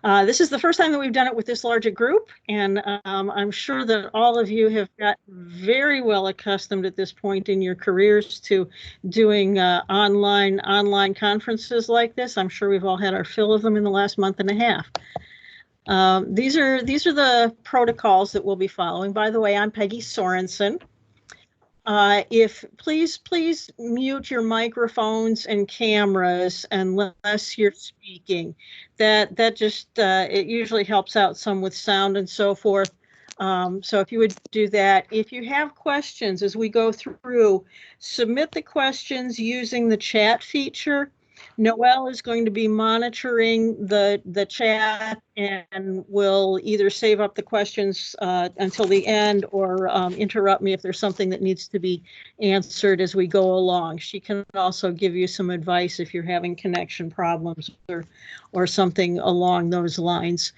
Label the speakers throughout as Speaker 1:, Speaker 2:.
Speaker 1: This is the first time that we've done it with this large a group, and I'm sure that all of you have got very well accustomed at this point in your careers to doing online conferences like this. I'm sure we've all had our fill of them in the last month and a half. These are the protocols that we'll be following. By the way, I'm Peggy Sorensen. If please mute your microphones and cameras unless you're speaking. That just it usually helps out some with sound and so forth. So if you would do that. If you have questions as we go through, submit the questions using the chat feature. Noelle is going to be monitoring the chat and will either save up the questions until the end or interrupt me if there's something that needs to be answered as we go along. She can also give you some advice if you're having connection problems or something along those lines.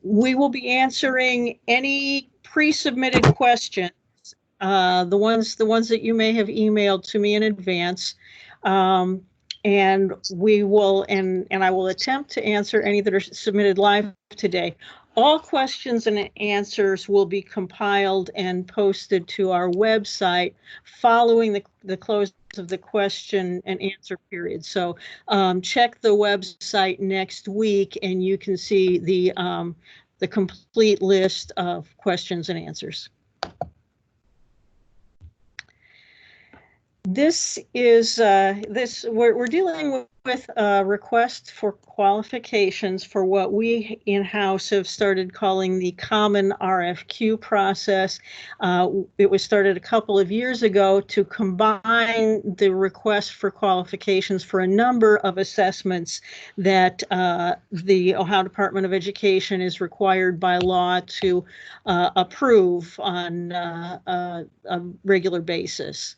Speaker 1: We will be answering any pre-submitted questions, the ones that you may have emailed to me in advance. And we will, and I will attempt to answer any that are submitted live today. All questions and answers will be compiled and posted to our website following the close of the question and answer period. So check the website next week and you can see the complete list of questions and answers. This is we're dealing with a request for qualifications for what we in-house have started calling the common RFQ process. It was started a couple of years ago to combine the request for qualifications for a number of assessments that the Ohio Department of Education is required by law to approve on a regular basis.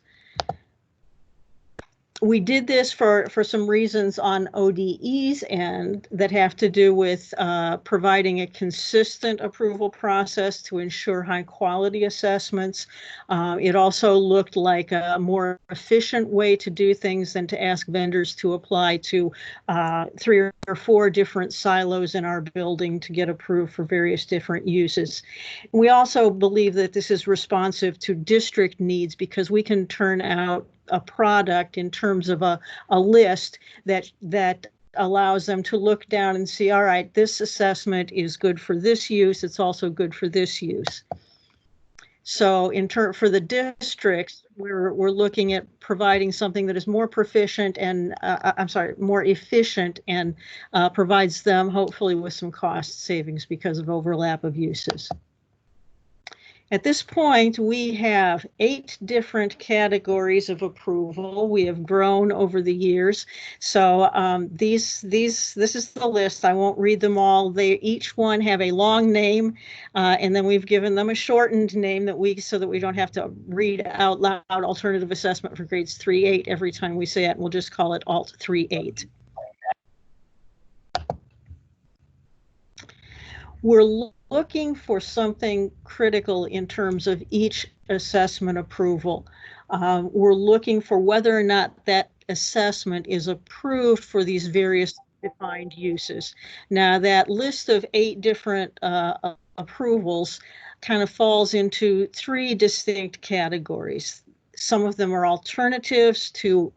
Speaker 1: We did this for some reasons on ODEs and that have to do with providing a consistent approval process to ensure high quality assessments. It also looked like a more efficient way to do things than to ask vendors to apply to 3 or 4 different silos in our building to get approved for various different uses. We also believe that this is responsive to district needs because we can turn out a product in terms of a list that allows them to look down and see, all right, this assessment is good for this use. It's also good for this use. So for the districts, we're looking at providing something that is more proficient and more efficient and provides them hopefully with some cost savings because of overlap of uses. At this point, we have 8 different categories of approval. We have grown over the years. So this is the list. I won't read them all. They each one have a long name, and then we've given them a shortened name so that we don't have to read out loud alternative assessment for grades 3-8 every time we say it. We'll just call it Alt 3-8. We're looking for something critical in terms of each assessment approval. We're looking for whether or not that assessment is approved for these various defined uses. Now, that list of 8 different approvals kind of falls into 3 distinct categories. Some of them are alternatives to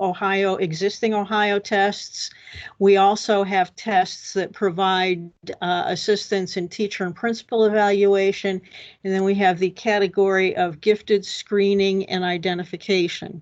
Speaker 1: existing Ohio tests. We also have tests that provide assistance in teacher and principal evaluation. And then we have the category of gifted screening and identification.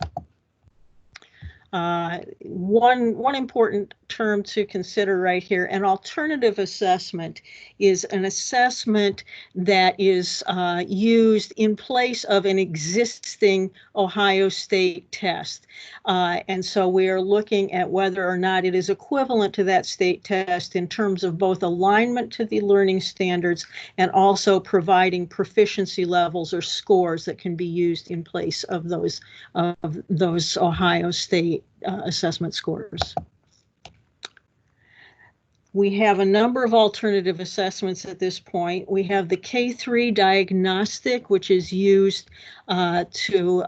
Speaker 1: One important term to consider right here, an alternative assessment is an assessment that is used in place of an existing Ohio State test. And so we are looking at whether or not it is equivalent to that state test in terms of both alignment to the learning standards and also providing proficiency levels or scores that can be used in place of those Ohio State assessment scores. We have a number of alternative assessments at this point. We have the K3 diagnostic, which is used to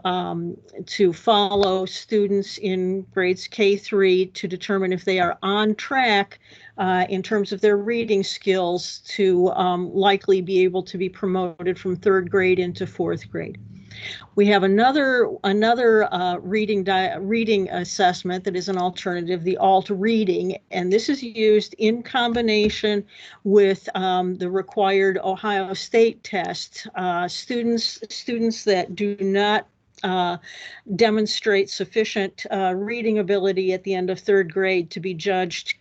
Speaker 1: follow students in grades K3 to determine if they are on track in terms of their reading skills to likely be able to be promoted from 3rd grade into 4th grade. We have another reading assessment that is an alternative, the alt reading, and this is used in combination with the required Ohio State test. Students that do not demonstrate sufficient reading ability at the end of 3rd grade to be judged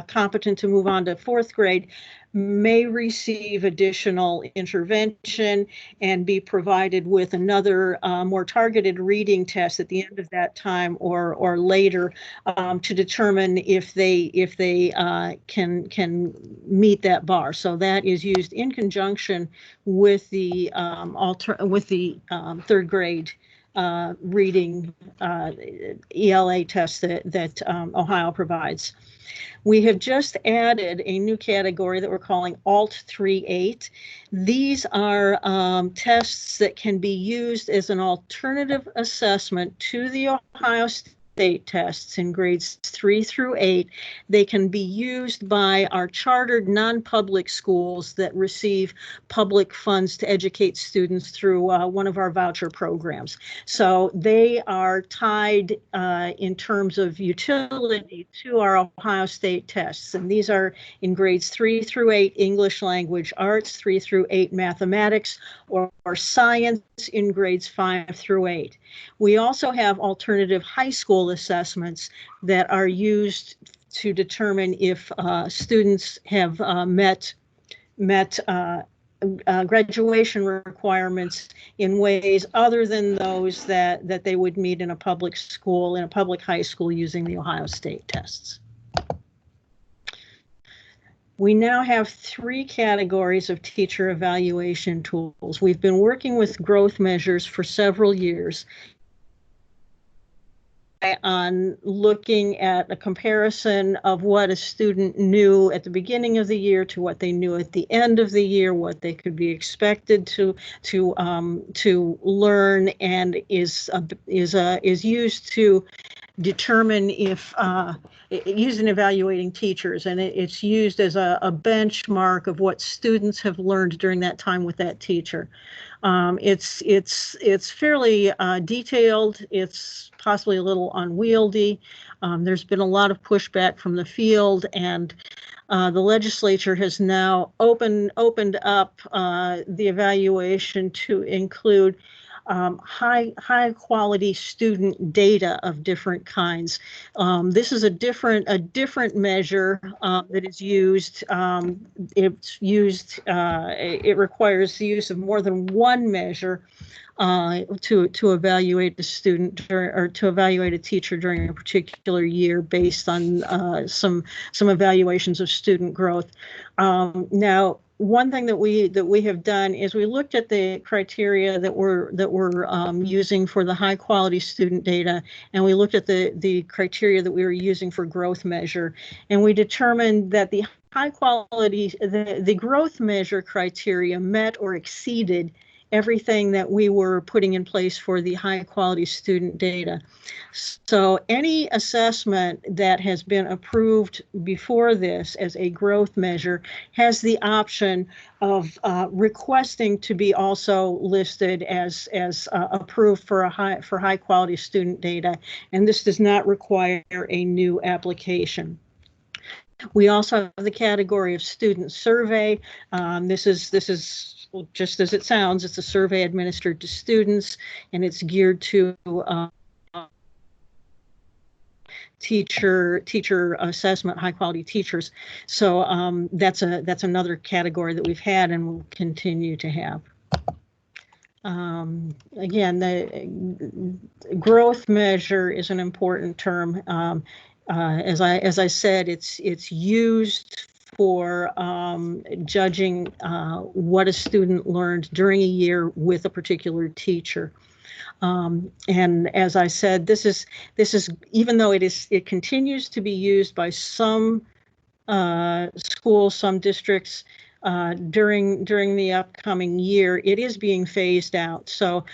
Speaker 1: competent to move on to 4th grade may receive additional intervention and be provided with another more targeted reading test at the end of that time or later to determine if they can meet that bar. So that is used in conjunction with the 3rd grade reading ELA test that Ohio provides. We have just added a new category that we're calling Alt 3.8. These are tests that can be used as an alternative assessment to the Ohio State tests in grades 3 through 8. They can be used by our chartered non-public schools that receive public funds to educate students through one of our voucher programs. So they are tied in terms of utility to our Ohio State tests. And these are in grades 3 through 8 English language arts, 3 through 8 mathematics, or science in grades 5 through 8. We also have alternative high school assessments that are used to determine if students have met graduation requirements in ways other than those that they would meet in a public school, in a public high school using the Ohio State tests. We now have 3 categories of teacher evaluation tools. We've been working with growth measures for several years on looking at a comparison of what a student knew at the beginning of the year to what they knew at the end of the year, what they could be expected to learn, and is used to determine if used in evaluating teachers, and it's used as a benchmark of what students have learned during that time with that teacher. It's fairly detailed. It's possibly a little unwieldy. There's been a lot of pushback from the field, and the legislature has now opened up the evaluation to include high quality student data of different kinds. This is a different measure that is used. It requires the use of more than one measure to evaluate the student or to evaluate a teacher during a particular year based on some evaluations of student growth. Now, one thing that we have done is we looked at the criteria that we're using for the high quality student data, and we looked at the criteria that we were using for growth measure, and we determined that the high quality the growth measure criteria met or exceeded everything that we were putting in place for the high quality student data. So any assessment that has been approved before this as a growth measure has the option of requesting to be also listed as approved for high quality student data, and this does not require a new application. We also have the category of student survey. This is just as it sounds. It's a survey administered to students, and it's geared to teacher assessment, high quality teachers. So that's another category that we've had and will continue to have. Again, the growth measure is an important term. As I said, it's used for judging what a student learned during a year with a particular teacher. And as I said, this is even though it continues to be used by some schools, some districts during the upcoming year. It is being phased out. So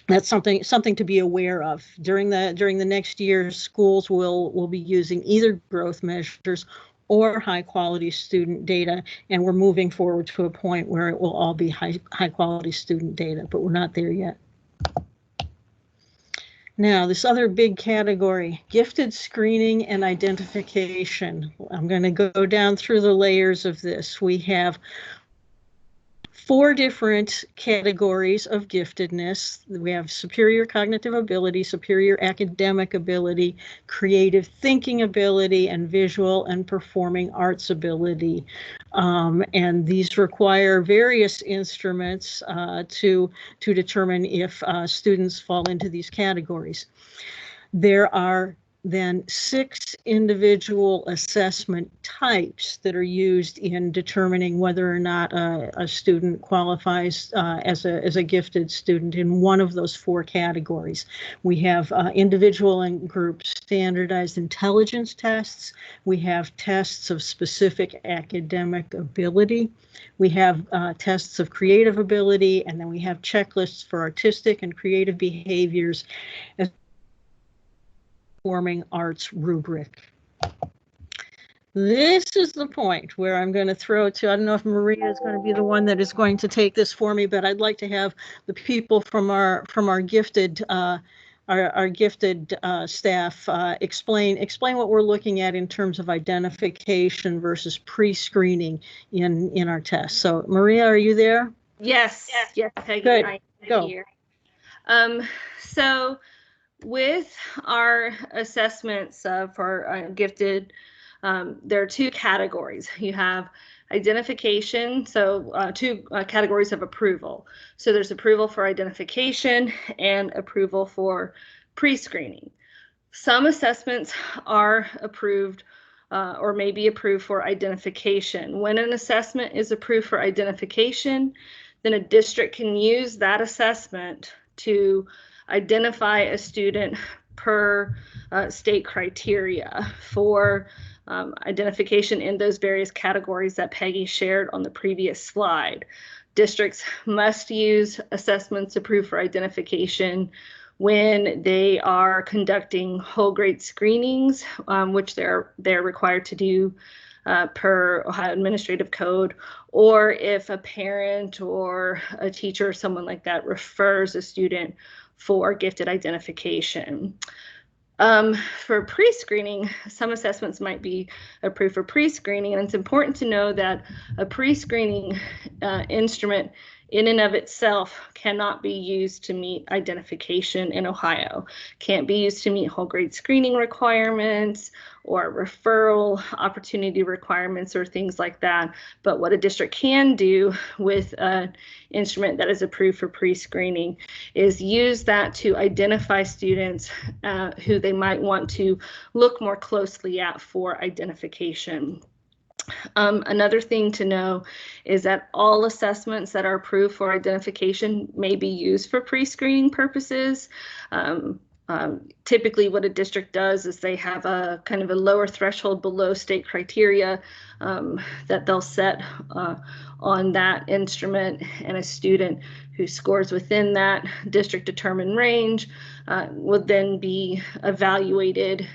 Speaker 1: that's something to be aware of. During the next year, schools will be using either growth measures or high quality student data, and we're moving forward to a point where it will all be high quality student data, but we're not there yet. Now, this other big category, gifted screening and identification. I'm going to go down through the layers of this. We have 4 different categories of giftedness. We have superior cognitive ability, superior academic ability, creative thinking ability, and visual and performing arts ability. And these require various instruments to determine if students fall into these categories. There are then 6 individual assessment types that are used in determining whether or not a student qualifies as a gifted student in one of those 4 categories. We have individual and group standardized intelligence tests. We have tests of specific academic ability. We have tests of creative ability, and then we have checklists for artistic and creative behaviors, as performing arts rubric. This is the point where I'm going to throw to, I don't know if Maria is going to be the one that is going to take this for me, but I'd like to have the people from our gifted staff explain what we're looking at in terms of identification versus pre-screening in our test. So Maria, are you there?
Speaker 2: Yes, Peggy.
Speaker 1: Good.
Speaker 2: I'm
Speaker 1: Go.
Speaker 2: here. So with our assessments for gifted, there are 2 categories. You have identification, so 2 categories of approval. So there's approval for identification and approval for pre-screening. Some assessments are approved or may be approved for identification. When an assessment is approved for identification, then a district can use that assessment to identify a student per state criteria for identification in those various categories that Peggy shared on the previous slide. Districts must use assessments approved for identification when they are conducting whole grade screenings, which they're required to do per Ohio Administrative Code, or if a parent or a teacher or someone like that refers a student for gifted identification. For pre-screening, some assessments might be approved for pre-screening, and it's important to know that a pre-screening instrument in and of itself cannot be used to meet identification in Ohio. Can't be used to meet whole grade screening requirements or referral opportunity requirements or things like that. But what a district can do with an instrument that is approved for pre-screening is use that to identify students who they might want to look more closely at for identification. Another thing to know is that all assessments that are approved for identification may be used for pre-screening purposes. Typically what a district does is they have a kind of a lower threshold below state criteria that they'll set on that instrument, and a student who scores within that district determined range will then be evaluated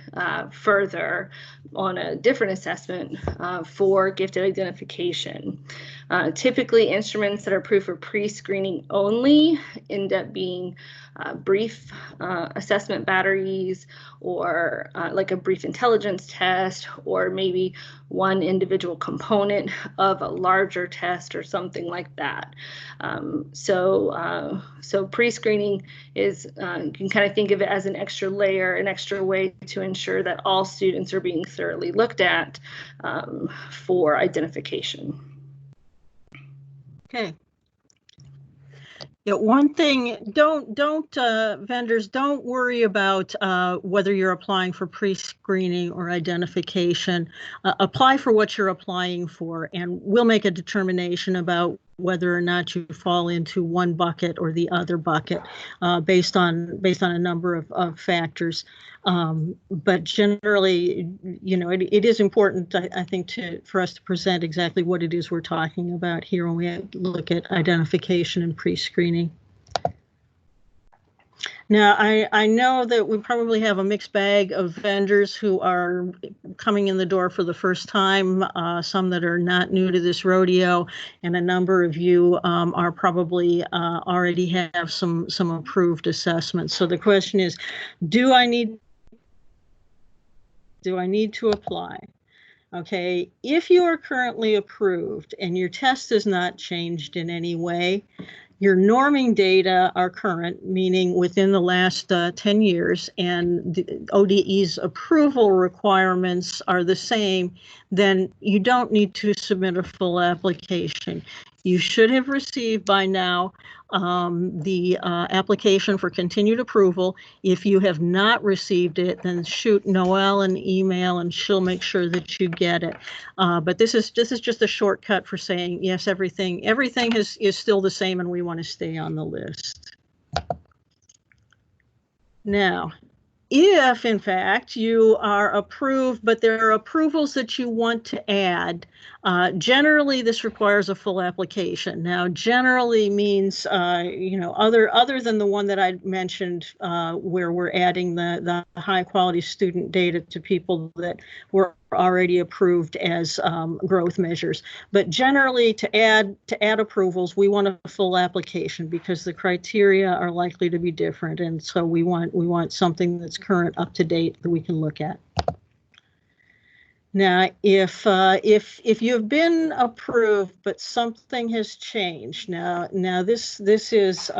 Speaker 2: further on a different assessment for gifted identification. Typically instruments that are approved for pre-screening only end up being brief assessment batteries, or like a brief intelligence test, or maybe one individual component of a larger test or something like that. So pre-screening is, you can kind of think of it as an extra layer, an extra way to ensure that all students are being thoroughly looked at for identification.
Speaker 1: Okay. Yeah, one thing, vendors, don't worry about whether you're applying for pre-screening or identification. Apply for what you're applying for, and we'll make a determination about whether or not you fall into one bucket or the other bucket based on a number of factors. But generally, it is important, I think, for us to present exactly what it is we're talking about here when we look at identification and pre-screening. Now, I know that we probably have a mixed bag of vendors who are coming in the door for the first time, some that are not new to this rodeo, and a number of you are probably already have some approved assessments. So the question is, do I need to apply? Okay, if you are currently approved and your test is not changed in any way, your norming data are current, meaning within the last 10 years, and the ODE's approval requirements are the same, then you don't need to submit a full application. You should have received by now the application for continued approval. If you have not received it, then shoot Noelle an email and she'll make sure that you get it. But this is just a shortcut for saying, yes, everything is still the same and we want to stay on the list. Now, if in fact you are approved, but there are approvals that you want to add, generally this requires a full application. Now, generally means other than the one that I mentioned, where we're adding the high quality student data to people that were already approved as growth measures. But generally, to add approvals, we want a full application because the criteria are likely to be different, and so we want something that's current, up to date, that we can look at. Now, if you've been approved but something has changed, now this is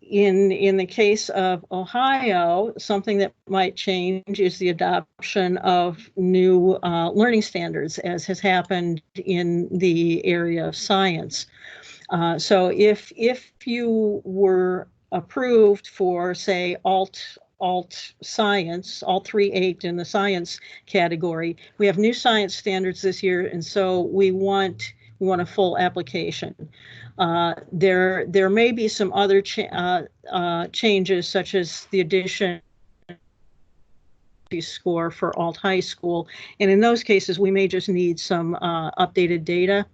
Speaker 1: in the case of Ohio, something that might change is the adoption of new learning standards, as has happened in the area of science. So if you were approved for, say, alt science, alt 3.8 in the science category, we have new science standards this year, and so we want a full application. There may be some other changes, such as the addition score for alt high school, and in those cases we may just need some updated data.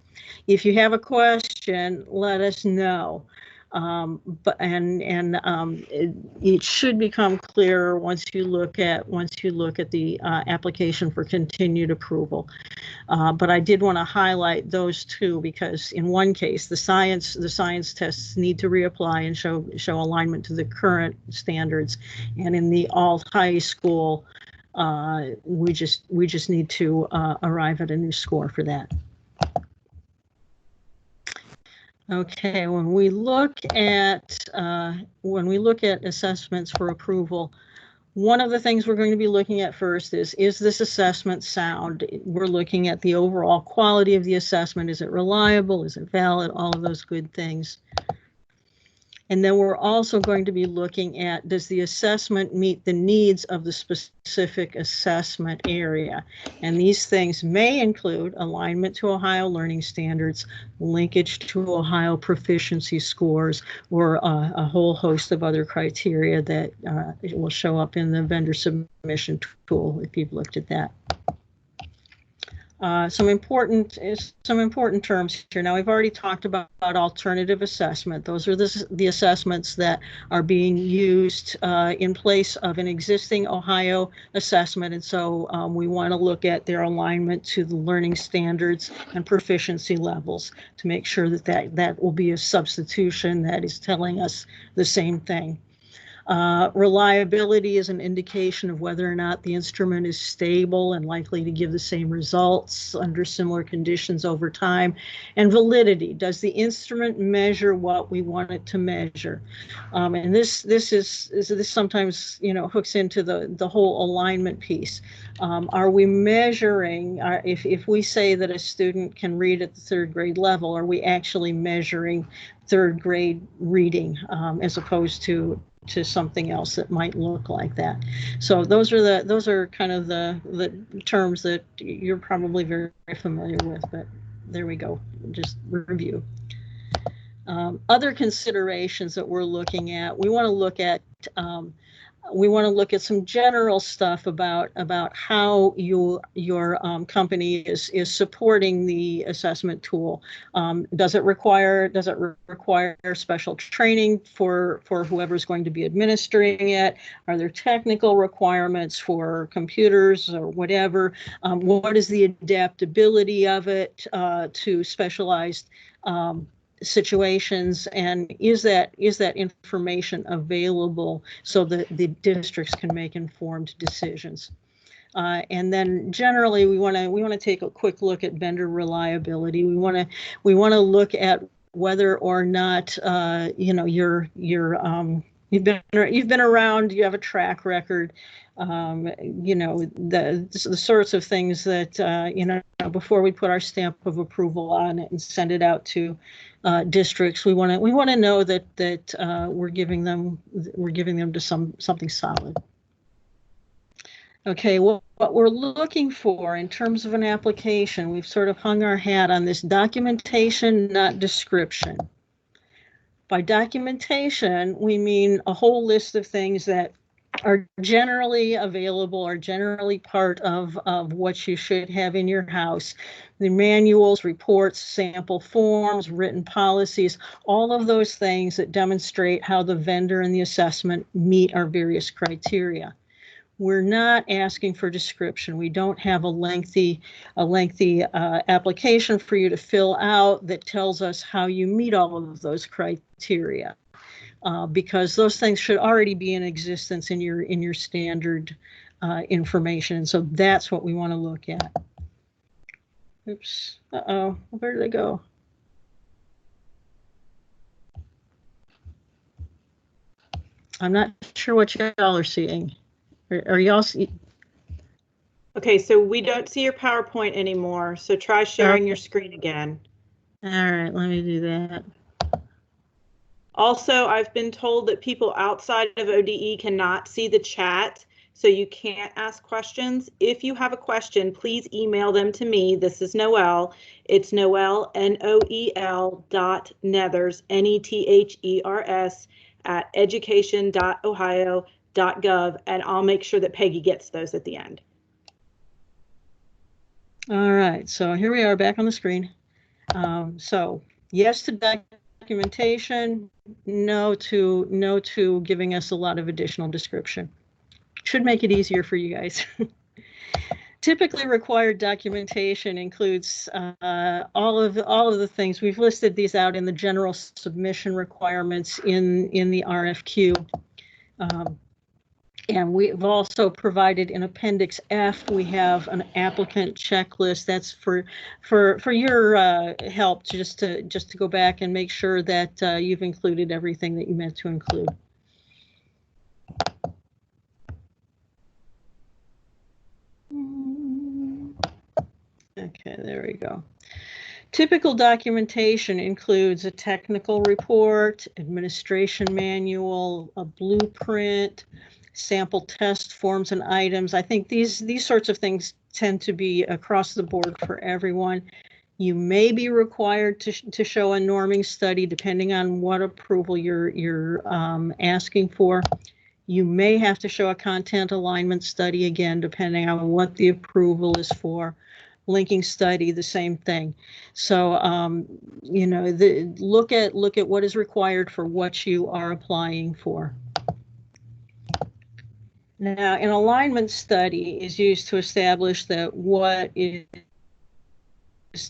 Speaker 1: If you have a question, let us know. It should become clearer once you look at the application for continued approval. But I did want to highlight those two because in one case the science tests need to reapply and show alignment to the current standards, and in the alt high school we just need to arrive at a new score for that. Okay, when we look at assessments for approval, one of the things we're going to be looking at first is this assessment sound? We're looking at the overall quality of the assessment. Is it reliable? Is it valid? All of those good things. And then we're also going to be looking at, does the assessment meet the needs of the specific assessment area? And these things may include alignment to Ohio learning standards, linkage to Ohio proficiency scores, or a whole host of other criteria that will show up in the vendor submission tool if you've looked at that. Some important terms here. Now, we've already talked about alternative assessment. Those are the assessments that are being used in place of an existing Ohio assessment, and so we want to look at their alignment to the learning standards and proficiency levels to make sure that will be a substitution that is telling us the same thing. Reliability is an indication of whether or not the instrument is stable and likely to give the same results under similar conditions over time. And validity, does the instrument measure what we want it to measure? And this sometimes hooks into the whole alignment piece. Are we measuring, if we say that a student can read at the third grade level, are we actually measuring third grade reading as opposed to something else that might look like that? So those are kind of the terms that you're probably very familiar with, but there we go, just review. Other considerations that we're looking at, we want to look at some general stuff about how your company is supporting the assessment tool. Does it require special training for whoever's going to be administering it? Are there technical requirements for computers or whatever? What is the adaptability of it to specialized situations, and is that information available so that the districts can make informed decisions? And then generally, we want to take a quick look at vendor reliability. We want to look at whether or not you've been around, you have a track record. The sorts of things that before we put our stamp of approval on it and send it out to districts, we want to know that we're giving them to something solid. Okay, well, what we're looking for in terms of an application, we've sort of hung our hat on this documentation, not description. By documentation, we mean a whole list of things that are generally available, are generally part of what you should have in your house. The manuals, reports, sample forms, written policies, all of those things that demonstrate how the vendor and the assessment meet our various criteria. We're not asking for description. We don't have a lengthy application for you to fill out that tells us how you meet all of those criteria, because those things should already be in existence in your standard information. And so that's what we want to look at. Oops. Uh-oh. Where did they go? I'm not sure what y'all are seeing. Are y'all see?
Speaker 3: Okay, so we don't see your PowerPoint anymore, so try sharing your screen again.
Speaker 1: All right, let me do that.
Speaker 3: Also, I've been told that people outside of ODE cannot see the chat, so you can't ask questions. If you have a question, please email them to me. This is Noelle. It's Noelle, NOEL.Nethers, NETHERS, @education.ohio.gov, and I'll make sure that Peggy gets those at the end.
Speaker 1: All right, so here we are back on the screen. So yes to documentation, no to giving us a lot of additional description. Should make it easier for you guys. Typically required documentation includes all of the things. We've listed these out in the general submission requirements in the RFQ. And we've also provided in Appendix F, we have an applicant checklist. That's for your help, just to go back and make sure that you've included everything that you meant to include. Okay, there we go. Typical documentation includes a technical report, administration manual, a blueprint, sample test forms and items. I think these sorts of things tend to be across the board for everyone. You may be required to show a norming study depending on what approval you're asking for. You may have to show a content alignment study, again, depending on what the approval is for. Linking study, the same thing. So, look at what is required for what you are applying for. Now, an alignment study is used to establish that what is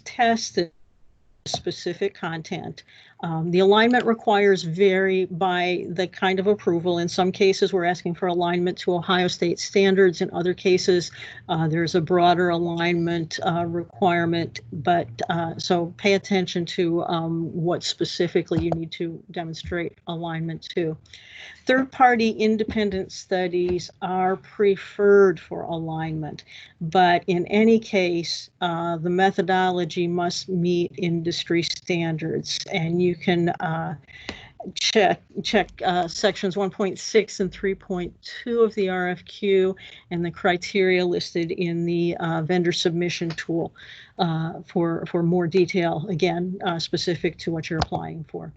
Speaker 1: tested is specific content. The alignment requires vary by the kind of approval. In some cases, we're asking for alignment to Ohio State standards. In other cases, there's a broader alignment requirement. But so pay attention to what specifically you need to demonstrate alignment to. Third-party independent studies are preferred for alignment, but in any case, the methodology must meet industry standards, and you can check sections 1.6 and 3.2 of the RFQ and the criteria listed in the vendor submission tool for more detail, again, specific to what you're applying for.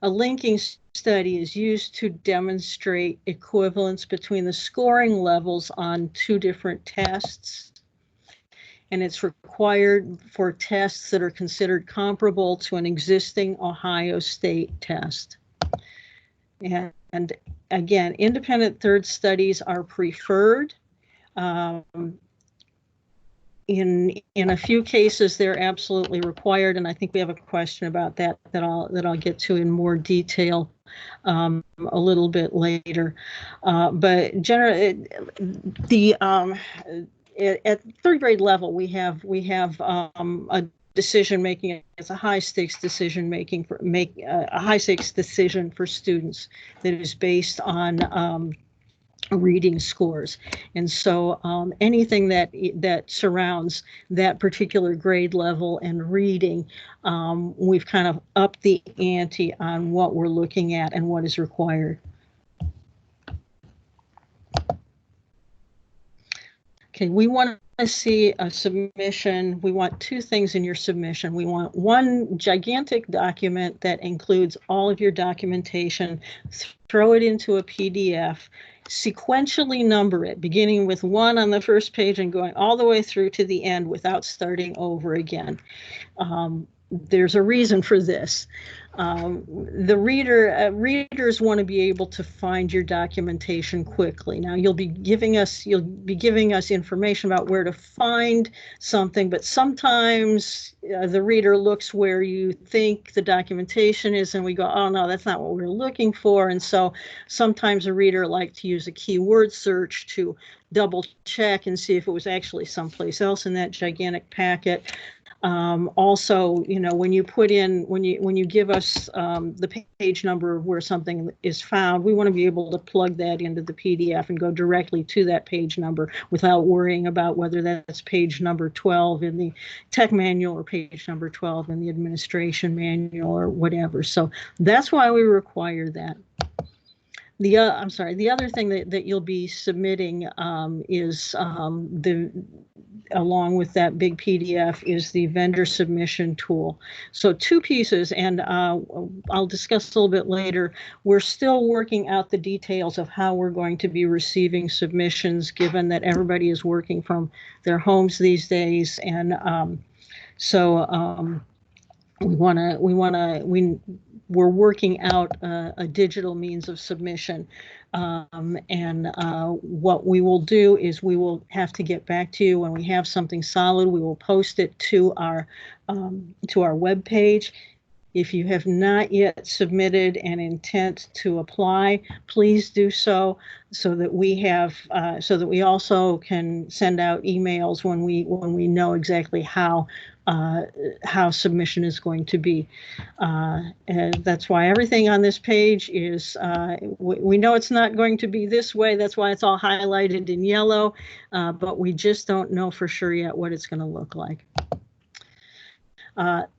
Speaker 1: A linking study is used to demonstrate equivalence between the scoring levels on two different tests. And it's required for tests that are considered comparable to an existing Ohio State test. And again, independent third studies are preferred. In a few cases, they're absolutely required, and I think we have a question about that I'll get to in more detail a little bit later. But generally, at third grade level, we have a decision making. It's a high stakes decision making for a high stakes decision for students that is based on reading scores, and so anything that surrounds that particular grade level and reading, we've kind of upped the ante on what we're looking at and what is required. Okay, we want to see a submission. We want two things in your submission. We want one gigantic document that includes all of your documentation, throw it into a PDF, sequentially number it, beginning with 1 on the first page and going all the way through to the end without starting over again. There's a reason for this. The readers want to be able to find your documentation quickly. Now you'll be giving us information about where to find something, but sometimes the reader looks where you think the documentation is, and we go, oh no, that's not what we're looking for. And so sometimes a reader likes to use a keyword search to double check and see if it was actually someplace else in that gigantic packet. Also, you know, when you give us the page number of where something is found, we want to be able to plug that into the PDF and go directly to that page number without worrying about whether that's page number 12 in the tech manual or page number 12 in the administration manual or whatever. So that's why we require that. The other thing that you'll be submitting is along with that big PDF is the vendor submission tool. So two pieces, and I'll discuss a little bit later. We're still working out the details of how we're going to be receiving submissions, given that everybody is working from their homes these days, and we're working out a digital means of submission. What we will do is we will have to get back to you when we have something solid. We will post it to our web page. If you have not yet submitted an intent to apply, please do so that we also can send out emails when we know exactly how submission is going to be. And that's why everything on this page is, we know it's not going to be this way. That's why it's all highlighted in yellow, but we just don't know for sure yet what it's going to look like.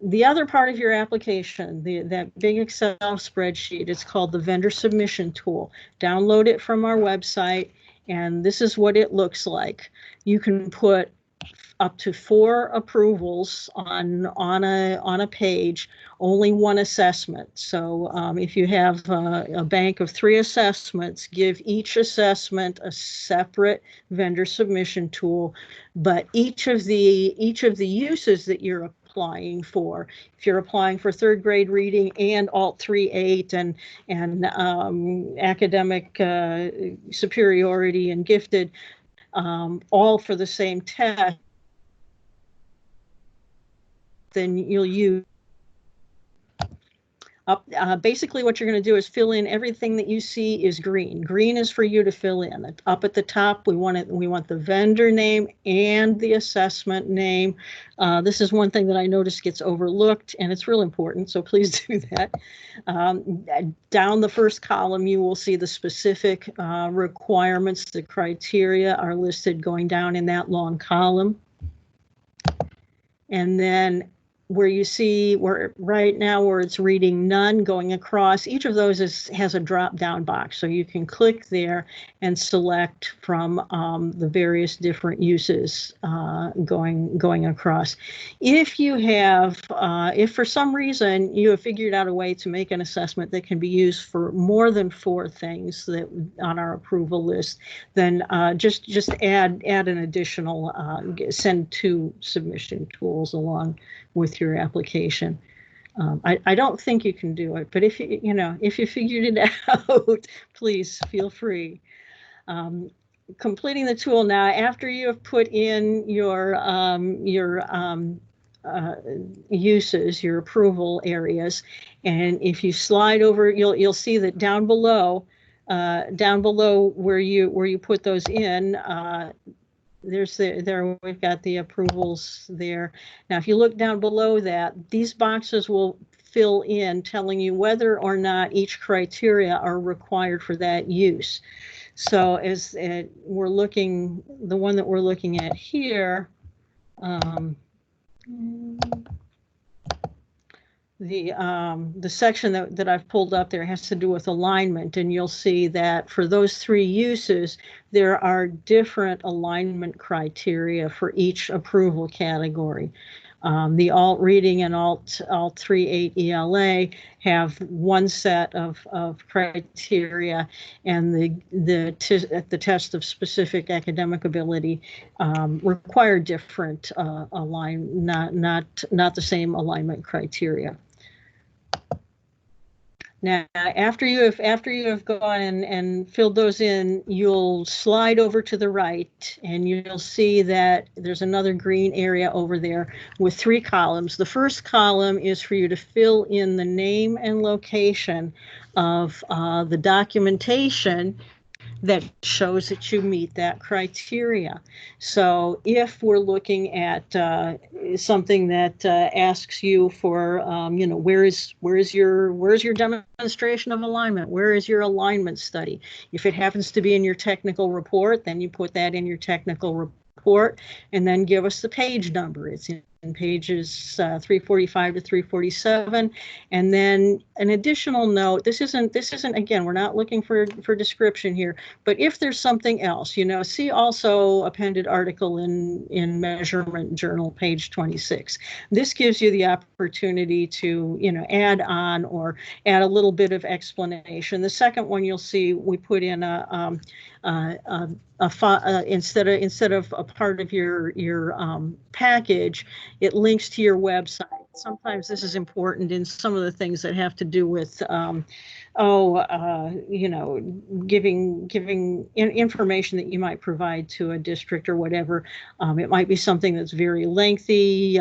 Speaker 1: The other part of your application, that big Excel spreadsheet, it's called the vendor submission tool. Download it from our website, and this is what it looks like. You can put up to 4 approvals on a page, only 1 assessment. So if you have a bank of 3 assessments, give each assessment a separate vendor submission tool. But each of the uses that you're applying for, if you're applying for 3rd grade reading and Alt 3.8 and academic superiority and gifted, all for the same test, then you'll use basically what you're going to do is fill in everything that you see is green. Green is for you to fill in. Up at the top, we want the vendor name and the assessment name. This is one thing that I noticed gets overlooked, and it's real important, so please do that. Down the first column, you will see the specific requirements. The criteria are listed going down in that long column. And then where you see where right now where it's reading none going across, each of those has a drop down box. So you can click there and select from the various different uses going across. If you have, if for some reason you have figured out a way to make an assessment that can be used for more than 4 things that on our approval list, then just add an additional, send 2 submission tools along with your application. I don't think you can do it, but if if you figured it out, please feel free. Completing the tool now, after you have put in your uses, your approval areas, and if you slide over, you'll see that down below where you put those in, there we've got the approvals there. Now, if you look down below that, these boxes will fill in telling you whether or not each criteria are required for that use. So as we're looking, the one that we're looking at here, the section that I've pulled up there has to do with alignment, and you'll see that for those 3 uses, there are different alignment criteria for each approval category. The alt reading and alt 3.8 ELA have one set of criteria, and the test of specific academic ability require different not the same alignment criteria. Now, after you have gone and filled those in, you'll slide over to the right, and you'll see that there's another green area over there with 3 columns. The first column is for you to fill in the name and location of the documentation that shows that you meet that criteria. So if we're looking at something that asks you for, where's your demonstration of alignment? Where is your alignment study? If it happens to be in your technical report, then you put that in your technical report, and then give us the page number. It's in pages 345 to 347, and then an additional note. This isn't again, we're not looking for description here, but if there's something else, see also appended article in measurement journal, page 26. This gives you the opportunity to add on or add a little bit of explanation. The second one, you'll see we put in instead of a part of your package, it links to your website. Sometimes this is important in some of the things that have to do with giving information that you might provide to a district or whatever. It might be something that's very lengthy,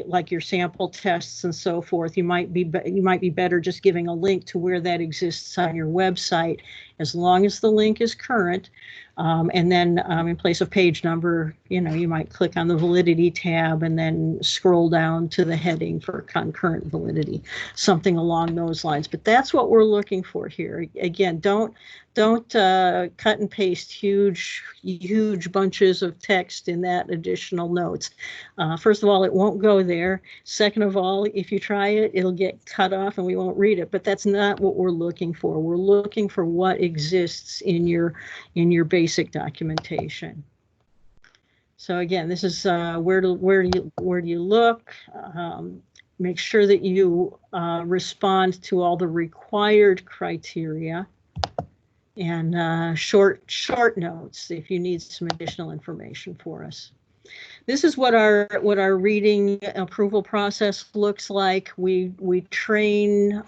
Speaker 1: like your sample tests and so forth. You might be better just giving a link to where that exists on your website, as long as the link is current. And then in place of page number, you might click on the validity tab and then scroll down to the heading for concurrent validity, something along those lines. But that's what we're looking for here. Again, don't cut and paste huge bunches of text in that additional notes. First of all, it won't go there. Second of all, if you try it, it'll get cut off and we won't read it. But that's not what we're looking for. We're looking for what exists in your basic documentation. So again, this is where do you look? Make sure that you respond to all the required criteria, and short notes if you need some additional information for us. This is what our reading approval process looks like. We train,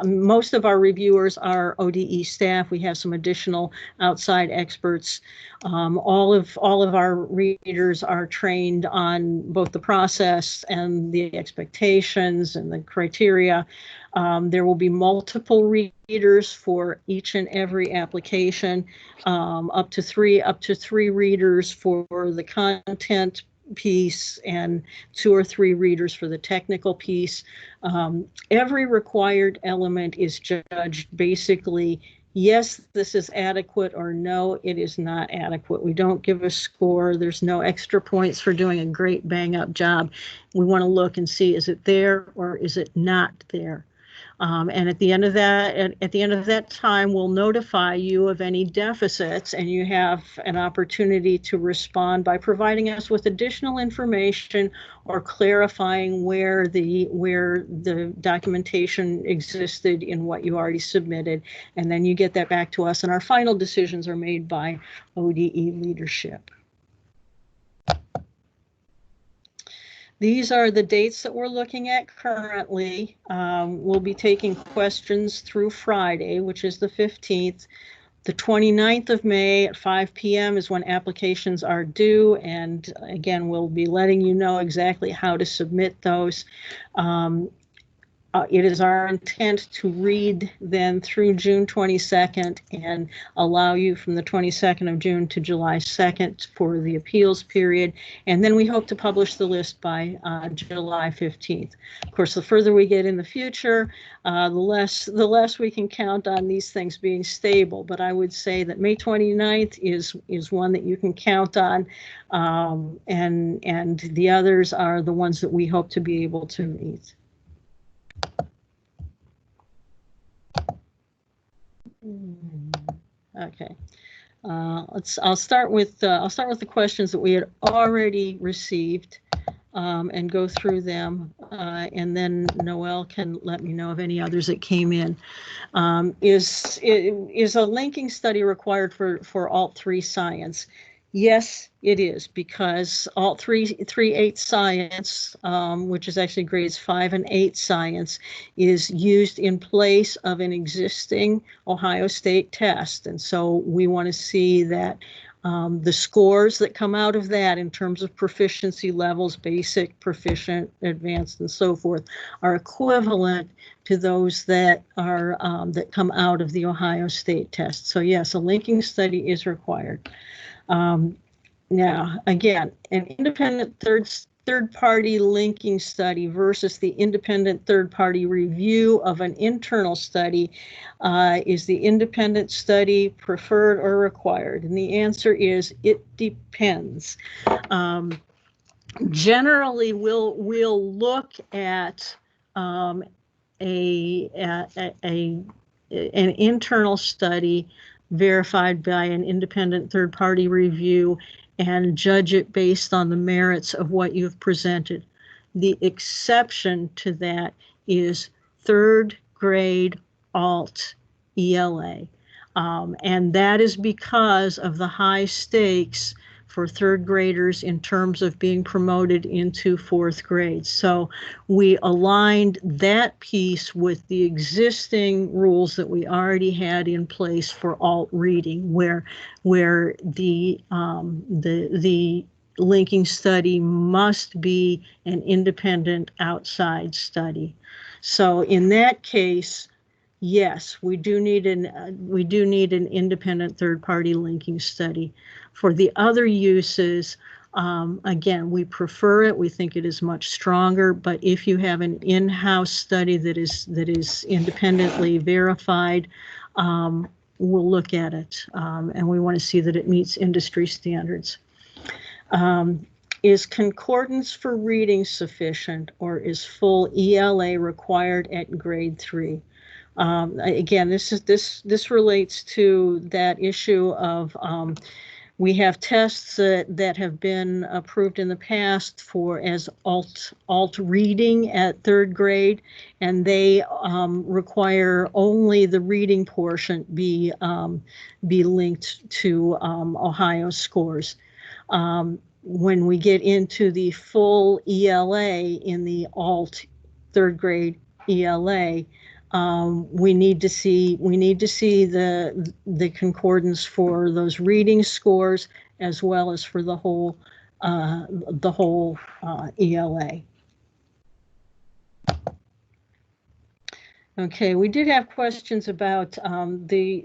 Speaker 1: most of our reviewers are ODE staff. We have some additional outside experts. All of our readers are trained on both the process and the expectations and the criteria. There will be multiple readers for each and every application, up to three readers for the content piece and 2 or 3 readers for the technical piece. Every required element is judged basically yes, this is adequate, or no, it is not adequate. We don't give a score. There's no extra points for doing a great bang up job. We want to look and see, is it there or is it not there? And at the end of that time, we'll notify you of any deficits, and you have an opportunity to respond by providing us with additional information or clarifying where the documentation existed in what you already submitted. And then you get that back to us, and our final decisions are made by ODE leadership. These are the dates that we're looking at currently. We'll be taking questions through Friday, which is the 15th. The 29th of May at 5 p.m. is when applications are due. And again, we'll be letting you know exactly how to submit those. It is our intent to read then through June 22nd and allow you from the 22nd of June to July 2nd for the appeals period. And then we hope to publish the list by July 15th. Of course, the further we get in the future, the less we can count on these things being stable. But I would say that May 29th is one that you can count on. And the others are the ones that we hope to be able to meet. Okay, I'll start with the questions that we had already received, and go through them, and then Noelle can let me know of any others that came in. Is a linking study required for Alt 3 Science? Yes, it is, because Alt 3.8 Science, which is actually grades 5 and 8 Science, is used in place of an existing Ohio State test. And so we want to see that the scores that come out of that in terms of proficiency levels, basic, proficient, advanced, and so forth, are equivalent to those that are that come out of the Ohio State test. So yes, a linking study is required. Now, again, an independent third-party linking study versus the independent third-party review of an internal study. Is the independent study preferred or required? And the answer is it depends. Generally, we'll look at an internal study verified by an independent third-party review and judge it based on the merits of what you've presented. The exception to that is third grade alt ELA. And that is because of the high stakes for third graders in terms of being promoted into fourth grade. So we aligned that piece with the existing rules that we already had in place for alt reading, where the linking study must be an independent outside study. So in that case, yes, we do need an independent third-party linking study. For the other uses, again, we prefer it. We think it is much stronger. But if you have an in-house study that is independently verified, we'll look at it, and we want to see that it meets industry standards. Is concordance for reading sufficient, or is full ELA required at grade 3? Again, this relates to that issue of we have tests that have been approved in the past for as alt reading at third grade, and they require only the reading portion be linked to Ohio scores. When we get into the full ELA in the alt third grade ELA, we need to see the concordance for those reading scores as well as for the whole ELA. Okay, we did have questions about the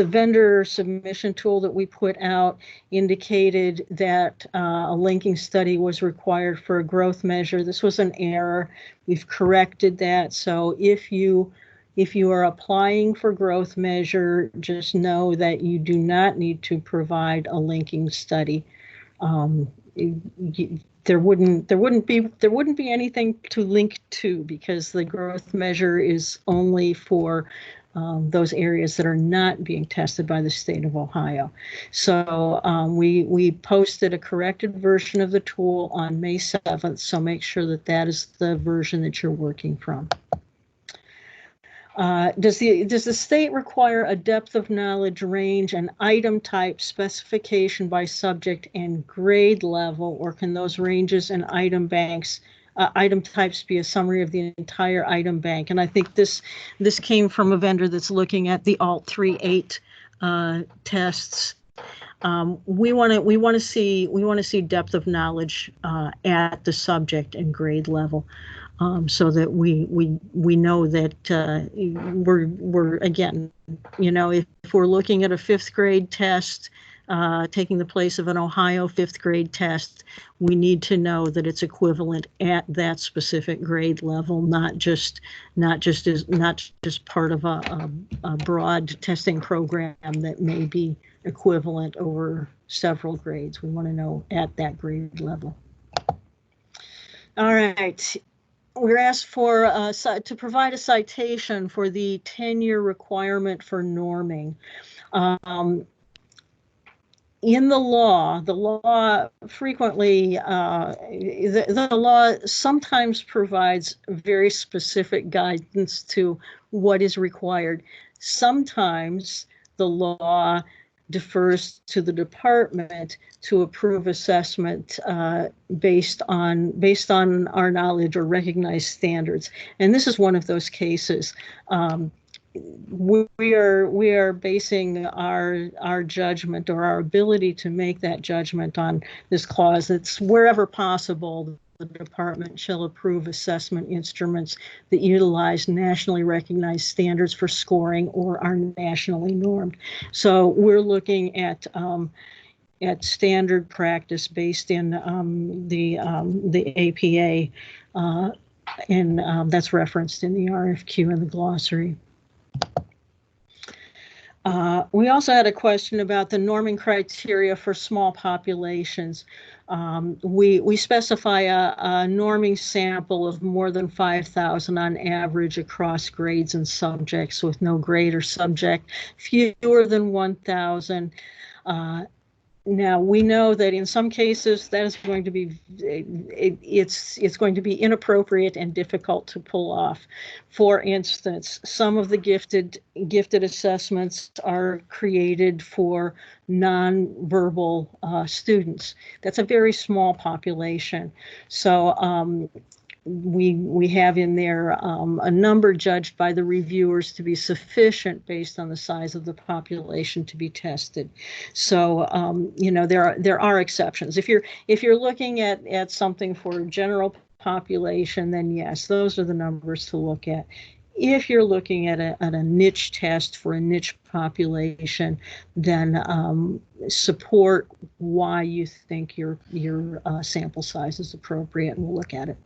Speaker 1: vendor submission tool that we put out indicated that a linking study was required for a growth measure. This was an error. We've corrected that. So if you If you are applying for growth measure, just know that you do not need to provide a linking study. There wouldn't be anything to link to, because the growth measure is only for those areas that are not being tested by the state of Ohio. So we posted a corrected version of the tool on May 7th, so make sure that that is the version that you're working from. Does the state require a depth of knowledge range and item type specification by subject and grade level, or can those ranges and item banks, item types be a summary of the entire item bank? And I think this came from a vendor that's looking at the Alt 3.8 tests. We want to see depth of knowledge at the subject and grade level. So that we know that we're again, if we're looking at a 5th grade test taking the place of an Ohio 5th grade test, we need to know that it's equivalent at that specific grade level, not just part of a broad testing program that may be equivalent over several grades. We want to know at that grade level. All right. We're asked for to provide a citation for the 10-year requirement for norming. In the law frequently, the law sometimes provides very specific guidance to what is required. Sometimes the law defers to the department to approve assessment based on our knowledge or recognized standards, and this is one of those cases. We are basing our judgment or our ability to make that judgment on this clause. It's wherever possible, the department shall approve assessment instruments that utilize nationally recognized standards for scoring or are nationally normed. So we're looking at standard practice based in the APA, and that's referenced in the RFQ and the glossary. We also had a question about the norming criteria for small populations. We specify a norming sample of more than 5,000 on average across grades and subjects, with no grade or subject fewer than 1,000. Now, we know that in some cases that is going to be, it's going to be inappropriate and difficult to pull off. For instance, some of the gifted assessments are created for nonverbal students. That's a very small population. So we have in there a number judged by the reviewers to be sufficient based on the size of the population to be tested. So there are exceptions. If you're looking at something for general population, then yes, those are the numbers to look at. If you're looking at a niche test for a niche population, then support why you think your sample size is appropriate, and we'll look at it.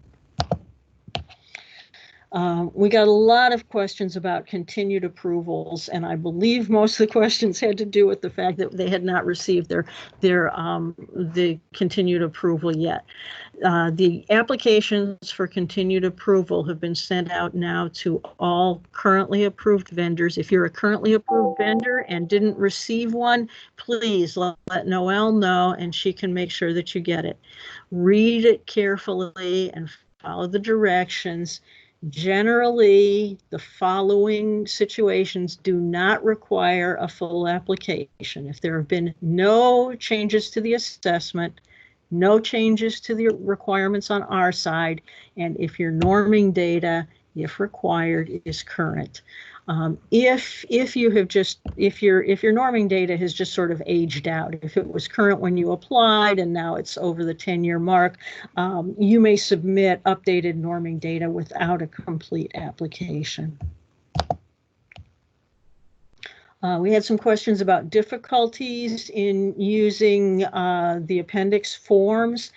Speaker 1: We got a lot of questions about continued approvals, and I believe most of the questions had to do with the fact that they had not received the continued approval yet. The applications for continued approval have been sent out now to all currently approved vendors. If you're a currently approved vendor and didn't receive one, please let Noelle know, and she can make sure that you get it. Read it carefully and follow the directions. Generally, the following situations do not require a full application. If there have been no changes to the assessment, no changes to the requirements on our side, and if your norming data, if required, is current. If your norming data has just sort of aged out, if it was current when you applied and now it's over the 10-year mark, you may submit updated norming data without a complete application. We had some questions about difficulties in using the appendix forms.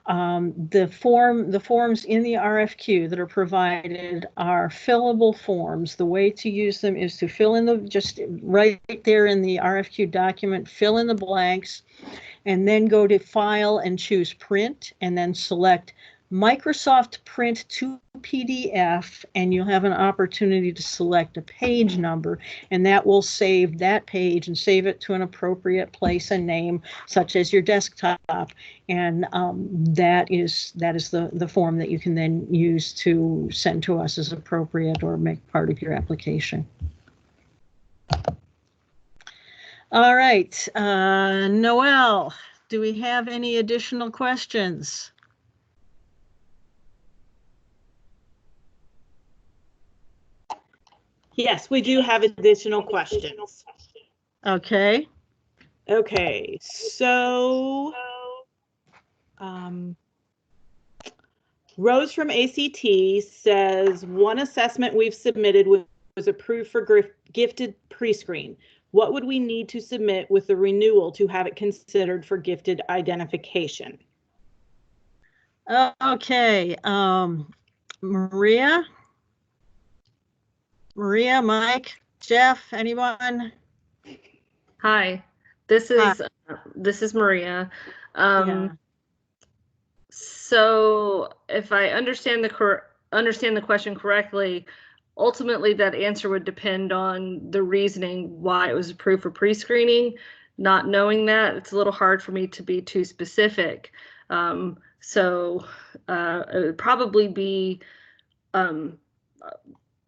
Speaker 1: The forms in the RFQ that are provided are fillable forms. The way to use them is to fill in just right there in the RFQ document, fill in the blanks, and then go to File and choose Print, and then select Microsoft Print to PDF, and you'll have an opportunity to select a page number, and that will save that page and save it to an appropriate place and name, such as your desktop. And that is the form that you can then use to send to us as appropriate or make part of your application. All right, Noelle, do we have any additional questions?
Speaker 3: Yes, we do have additional questions.
Speaker 1: Okay.
Speaker 3: Okay, so Rose from ACT says, one assessment we've submitted was approved for gifted pre-screen. What would we need to submit with the renewal to have it considered for gifted identification?
Speaker 1: Okay, Maria, Mike, Jeff, anyone?
Speaker 2: Hi, this is Maria.
Speaker 1: Yeah.
Speaker 2: So if I understand the question correctly, ultimately that answer would depend on the reasoning why it was approved for pre-screening. Not knowing that, it's a little hard for me to be too specific. So it would probably be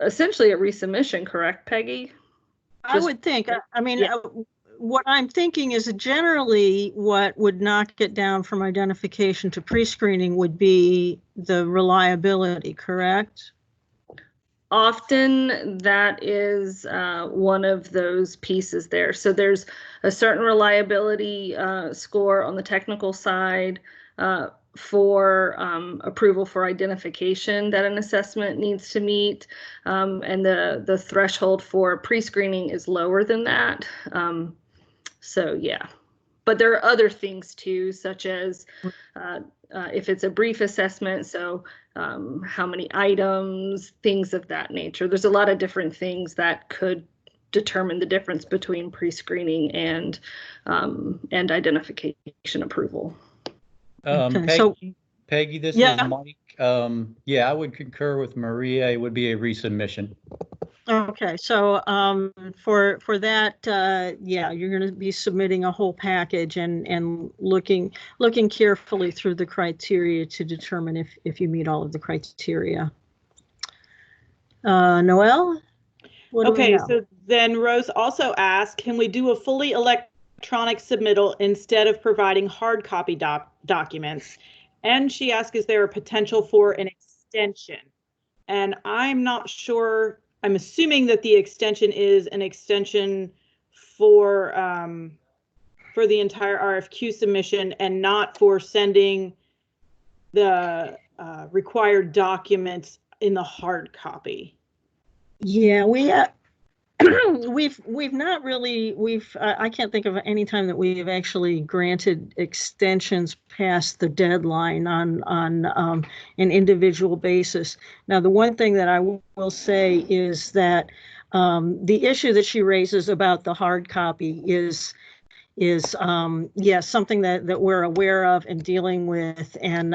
Speaker 2: essentially a resubmission, correct, Peggy?
Speaker 1: I would think. I mean,
Speaker 2: yeah.
Speaker 1: What I'm thinking is generally what would knock it down from identification to pre-screening would be the reliability, correct?
Speaker 2: Often that is one of those pieces there. So there's a certain reliability score on the technical side for approval for identification that an assessment needs to meet, and the threshold for pre-screening is lower than that. So yeah, but there are other things too, such as if it's a brief assessment, so how many items, things of that nature. There's a lot of different things that could determine the difference between pre-screening and identification approval.
Speaker 4: Peggy, this is Mike. Yeah, I would concur with Maria. It would be a resubmission.
Speaker 1: Okay, so for that, yeah, you're going to be submitting a whole package and looking carefully through the criteria to determine if you meet all of the criteria. Noelle?
Speaker 3: Okay, so then Rose also asked, can we do a fully electronic submittal instead of providing hard copy documents? And she asked, is there a potential for an extension? And I'm not sure. I'm assuming that the extension is an extension for the entire RFQ submission and not for sending the required documents in the hard copy.
Speaker 1: Yeah, we've not really, I can't think of any time that we have actually granted extensions past the deadline on an individual basis. Now, the one thing that I will say is that the issue that she raises about the hard copy is something that we're aware of and dealing with, and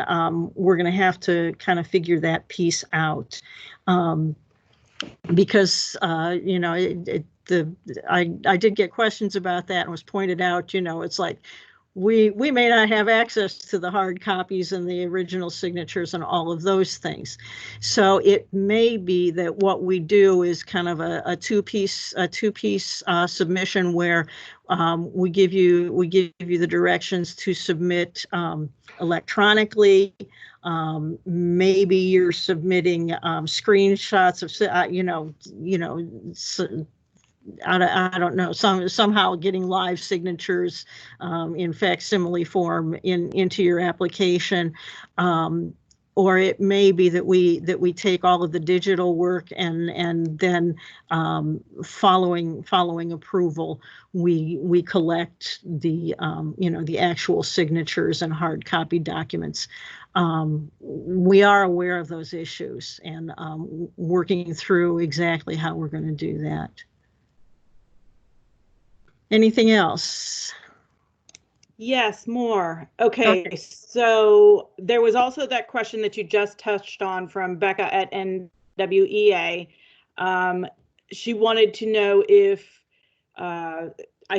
Speaker 1: we're going to have to kind of figure that piece out. Because you know, I did get questions about that and was pointed out, you know, it's like we may not have access to the hard copies and the original signatures and all of those things. So it may be that what we do is kind of a two-piece submission where we give you the directions to submit electronically. Maybe you're submitting screenshots of I don't know, somehow getting live signatures in facsimile form into your application. or it may be that we take all of the digital work and then following approval, we collect the the actual signatures and hard copy documents. We are aware of those issues and working through exactly how we're going to do that. Anything else?
Speaker 3: Yes, more. Okay, so there was also that question that you just touched on from Becca at NWEA. She wanted to know if, I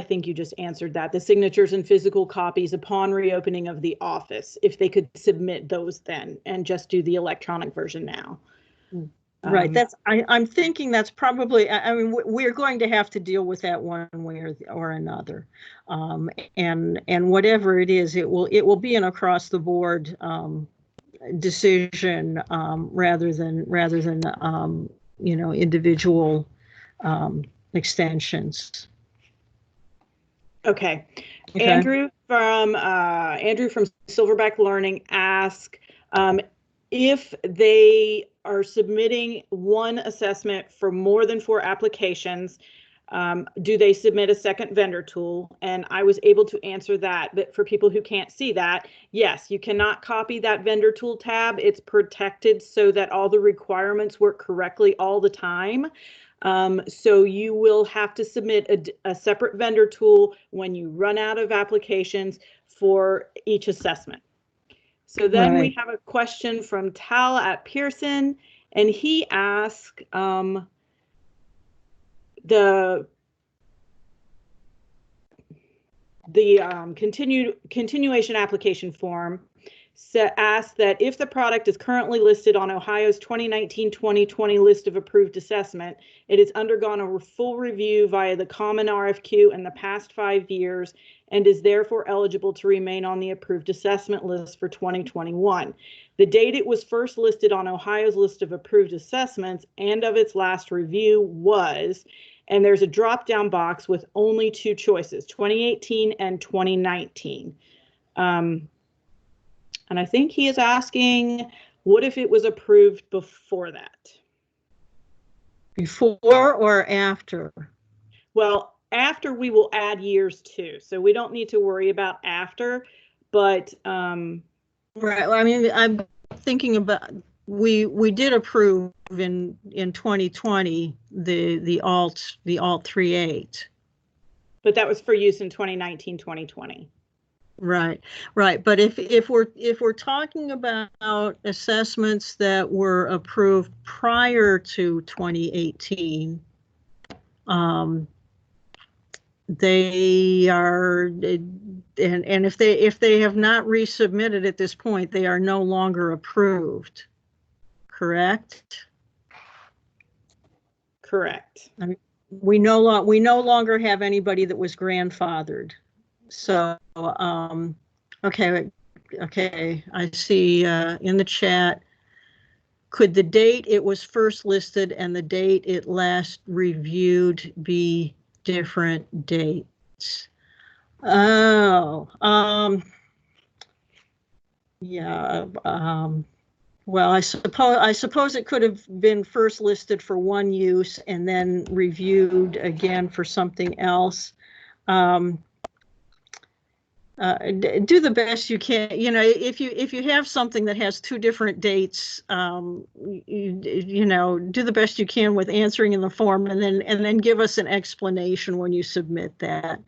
Speaker 3: think you just answered that, the signatures and physical copies upon reopening of the office, if they could submit those then and just do the electronic version now.
Speaker 1: Right. I'm thinking that's probably, I mean, we're going to have to deal with that one way or another. And whatever it is, it will be an across the board decision rather than individual extensions.
Speaker 3: Okay. Andrew from Silverback Learning asked if they are submitting one assessment for more than 4 applications, do they submit a second vendor tool? And I was able to answer that, but for people who can't see that, yes, you cannot copy that vendor tool tab. It's protected so that all the requirements work correctly all the time. So you will have to submit a separate vendor tool when you run out of applications for each assessment. So then we have a question from Tal at Pearson, and he asked the continuation application form asked that if the product is currently listed on Ohio's 2019-2020 list of approved assessment, it has undergone a full review via the common RFQ in the past 5 years and is therefore eligible to remain on the approved assessment list for 2021. The date it was first listed on Ohio's list of approved assessments and of its last review was, and there's a drop-down box with only 2 choices, 2018 and 2019. And I think he is asking, what if it was approved before that?
Speaker 1: Before or after?
Speaker 3: Well, after we will add years too, so we don't need to worry about after, but
Speaker 1: right. Well, I mean, I'm thinking about we did approve in 2020 the alt 3.8.
Speaker 3: But that was for use in 2019-2020.
Speaker 1: Right. But if we're talking about assessments that were approved prior to 2018, they are, and if they have not resubmitted at this point, they are no longer approved. Correct?
Speaker 3: Correct.
Speaker 1: I mean, we no longer have anybody that was grandfathered. So, okay, I see in the chat, could the date it was first listed and the date it last reviewed be different dates? Oh, yeah, well, I suppose it could have been first listed for one use and then reviewed again for something else. Do the best you can. You know, if you have something that has 2 different dates, you know, do the best you can with answering in the form, and then give us an explanation when you submit that.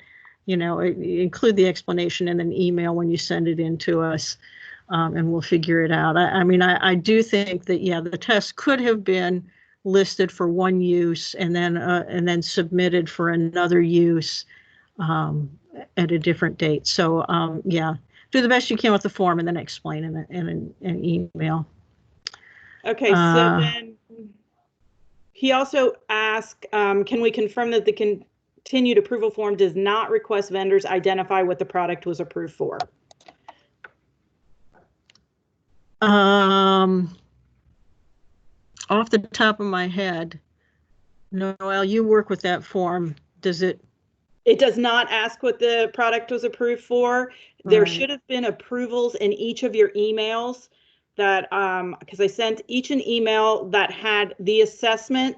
Speaker 1: You know, include the explanation in an email when you send it in to us, and we'll figure it out. I mean, I do think that, yeah, the test could have been listed for one use and then submitted for another use at a different date. So yeah, do the best you can with the form and then explain in an email.
Speaker 3: Okay, so then he also asked, can we confirm that the continued approval form does not request vendors identify what the product was approved for?
Speaker 1: Off the top of my head, Noelle, you work with that form. Does it?
Speaker 3: It does not ask what the product was approved for. There should have been approvals in each of your emails that, because I sent each an email that had the assessment,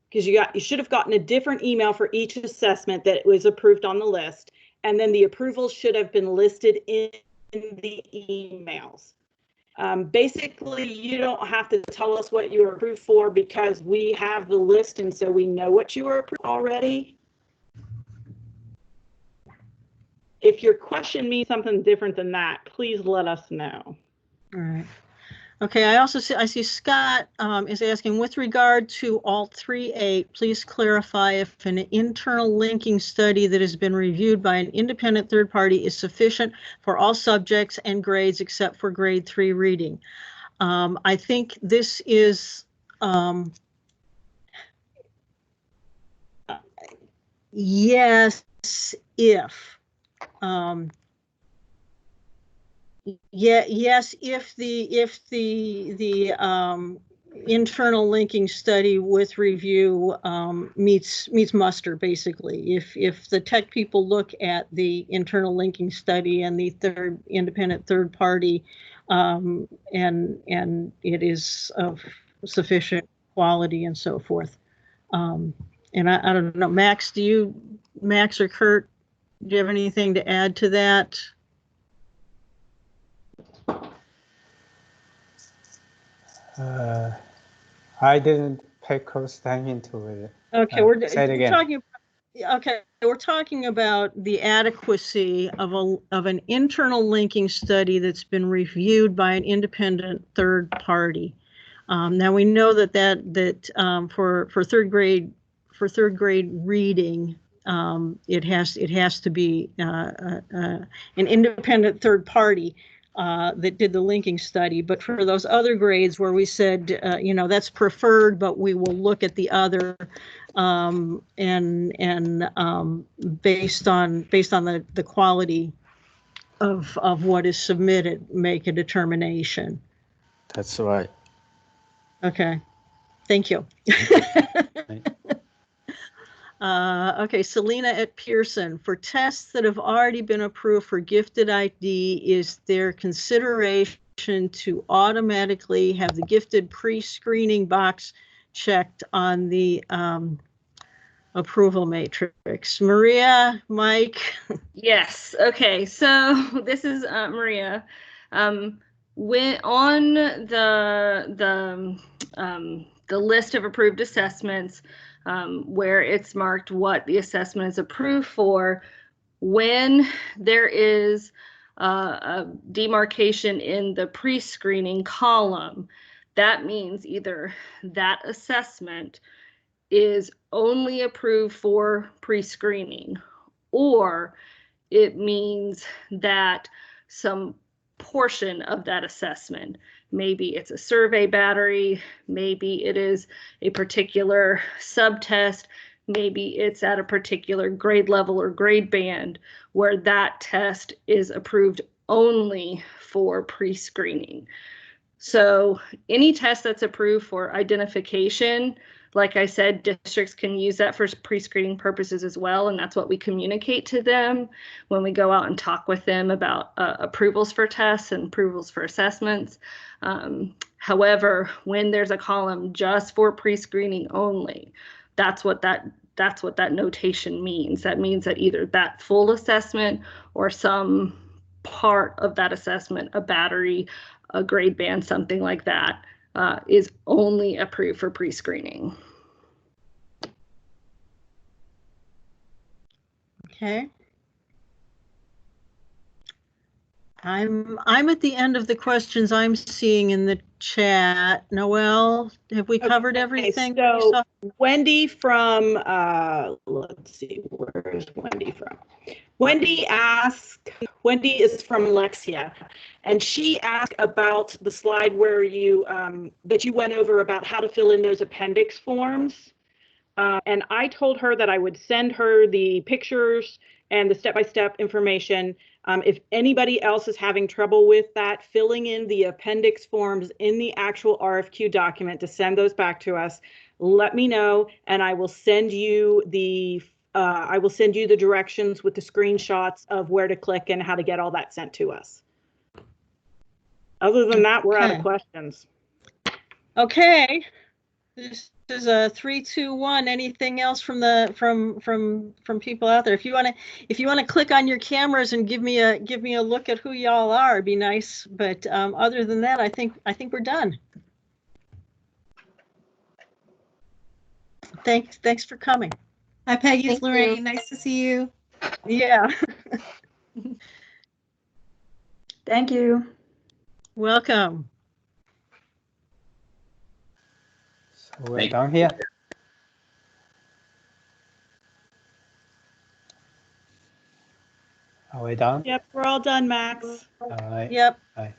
Speaker 3: because you should have gotten a different email for each assessment that was approved on the list. And then the approvals should have been listed in the emails. Basically, you don't have to tell us what you were approved for because we have the list, and so we know what you were approved already. If your question means something different than that, please let us know.
Speaker 1: All right. Okay, I see Scott is asking, with regard to Alt 3A, please clarify if an internal linking study that has been reviewed by an independent third party is sufficient for all subjects and grades except for grade 3 reading. I think this is yes, if yes, if the internal linking study with review meets muster, basically. If the tech people look at the internal linking study and the independent third party, and it is of sufficient quality and so forth. And I don't know, Max or Kurt, do you have anything to add to that?
Speaker 5: I didn't pay close attention to it.
Speaker 1: Okay,
Speaker 5: say it again.
Speaker 1: We're talking about the adequacy of an internal linking study that's been reviewed by an independent third party. Now we know that for third grade reading, it has to be an independent third party that did the linking study. But for those other grades where we said, that's preferred, but we will look at the other and based on the quality of what is submitted, make a determination.
Speaker 5: That's right.
Speaker 1: Okay, thank you. Okay, Selena at Pearson. For tests that have already been approved for gifted ID, is there consideration to automatically have the gifted pre-screening box checked on the approval matrix? Maria, Mike?
Speaker 2: Yes. Okay. So this is Maria. When on the list of approved assessments, where it's marked what the assessment is approved for, when there is a demarcation in the pre-screening column, that means either that assessment is only approved for pre-screening, or it means that some portion of that assessment, maybe it's a survey battery, maybe it is a particular subtest, maybe it's at a particular grade level or grade band where that test is approved only for pre-screening. So any test that's approved for identification, like I said, districts can use that for pre-screening purposes as well, and that's what we communicate to them when we go out and talk with them about approvals for tests and approvals for assessments. However, when there's a column just for pre-screening only, that's what that notation means. That means that either that full assessment or some part of that assessment, a battery, a grade band, something like that, is only approved for pre-screening.
Speaker 1: Okay. I'm at the end of the questions I'm seeing in the chat. Noelle, have we covered everything?
Speaker 3: So Wendy from, let's see, where is Wendy from? Wendy is from Lexia, and she asked about the slide where you, that you went over about how to fill in those appendix forms. And I told her that I would send her the pictures and the step-by-step information. If anybody else is having trouble with that, filling in the appendix forms in the actual RFQ document to send those back to us, let me know, and I will send you the directions with the screenshots of where to click and how to get all that sent to us. Other than that, we're out of
Speaker 1: Okay.
Speaker 3: questions.
Speaker 1: Okay. This is a 3, 2, 1. Anything else from the from people out there? If you want to click on your cameras and give me a look at who y'all are, it'd be nice. But other than that, I think we're done. Thanks for coming.
Speaker 6: Hi, Peggy. It's
Speaker 2: Thank you.
Speaker 6: Lorraine. Nice to see you.
Speaker 1: Yeah.
Speaker 7: Thank you.
Speaker 1: Welcome.
Speaker 5: So we're done here. Are we done?
Speaker 3: Yep, we're all done, Max.
Speaker 5: All right.
Speaker 1: Yep.
Speaker 5: Bye.